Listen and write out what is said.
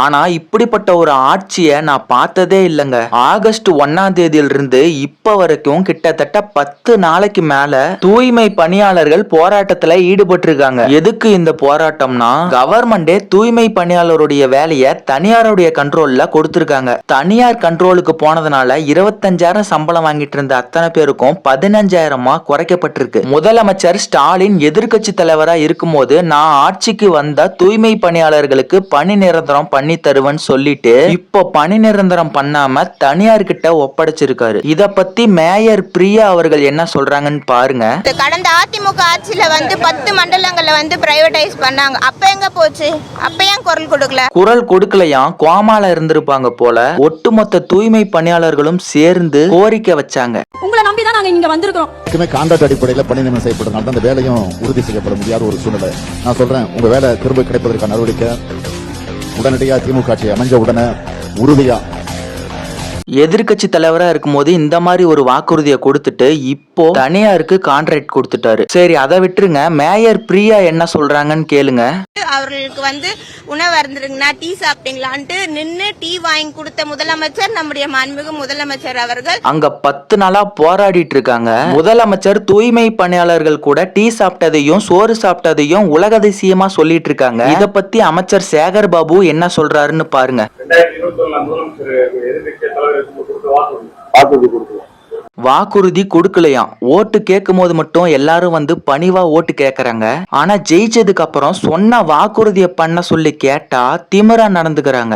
ஆனா இப்படிப்பட்ட ஒரு ஆட்சியை நான் பார்த்ததே இல்லைங்க. ஆகஸ்ட் 1ஆம் தேதியிலிருந்து இப்ப வரைக்கும் கிட்டத்தட்ட 10 நாளைக்கு மேல தூய்மை பணியாளர்கள் போராட்டத்துல ஈடுபட்டு இருக்காங்க. எதுக்கு இந்த போராட்டம்னா, கவர்மெண்டே தூய்மை பணியாளருடைய வேலையை தனியாருடைய கண்ட்ரோல்ல கொடுத்திருக்காங்க. தனியார் கண்ட்ரோலுக்கு போனதுனால 25,000 சம்பளம் வாங்கிட்டு இருந்த அத்தனை பேருக்கும் 15,000 குறைக்கப்பட்டிருக்கு. முதலமைச்சர் ஸ்டாலின் எதிர்கட்சி தலைவரா இருக்கும்போது நான் ஆட்சிக்கு வந்த தூய்மை பணியாளர்களுக்கு பணி நிரந்தரம் பண்ணி தருவேன்னு சொல்லிட்டு இப்போ பணி நிரந்தரம் பண்ணாம தனியார் கிட்ட ஒப்படைச்சிருக்காரு. இத பத்தி மேயர் பிரியா அவர்கள் என்ன சொல்றாங்கன்னு பாருங்க. கடந்த அதிமுக ஆட்சியில 10 மண்டலங்கள்ல பிரைவேடைஸ் பண்ணாங்க. அப்ப எங்க போச்சு? அப்ப ஏன் குரல் கொடுக்கல? குரல் கொடுக்கலையா? கோமால இருந்திருப்பாங்க போல. ஒட்டுமொத்த தூய்மை பணியாளர்களும் சேர்ந்து கோரிக்கை வச்சாங்க. உங்களை நம்பி தான் நாங்க இங்க வந்திருக்கோம். கான்ட்ராக்ட் அடிப்படையில் பணி நியமனம் செய்யப்படுறதுனால அந்த வேலையும் உறுதி செய்யப்பட முடியாத ஒரு சூழ்நிலை. நான் சொல்றேன், உங்க வேலை திரும்ப கிடைப்பதற்கான நடவடிக்கை உடனடியாக திமுக ஆட்சி அமைஞ்ச உடனே உறுதியா. எதிர்கட்சி தலைவரா இருக்கும்போது இந்த மாதிரி ஒரு வாக்குறுதியை கொடுத்துட்டு இப்போ தனியாருக்கு கான்ட்ராக்ட் கொடுத்துட்டாரு. சரி, அதை விட்டுருங்க. மேயர் பிரியா என்ன சொல்றாங்கன்னு கேளுங்க. அவர்களுக்கு உணவு இருந்துருங்கன்னா டீ சாப்பிட்டீங்களான்ட்டு நின்று டீ வாங்கி கொடுத்த முதலமைச்சர் நம்முடைய மாண்புமிகு முதலமைச்சர் அவர்கள் அங்க 10 நாளா போராடிட்டு இருக்காங்க. முதலமைச்சர் தூய்மை பணியாளர்கள் கூட டீ சாப்பிட்டதையும் சோறு சாப்பிட்டதையும் உலக அதிசயமா சொல்லிட்டு இருக்காங்க. இத பத்தி அமைச்சர் சேகர் பாபு என்ன சொல்றாருன்னு பாருங்க. வாக்குறுதி கொடுக்கலையாம். ஓட்டு கேட்கும் போது மட்டும் எல்லாரும் பணிவா ஓட்டு கேக்குறாங்க. ஆனா ஜெயிச்சதுக்கு அப்புறம் சொன்ன வாக்குறுதியை பண்ண சொல்லி கேட்டா திமிரா நடந்துக்கிறாங்க.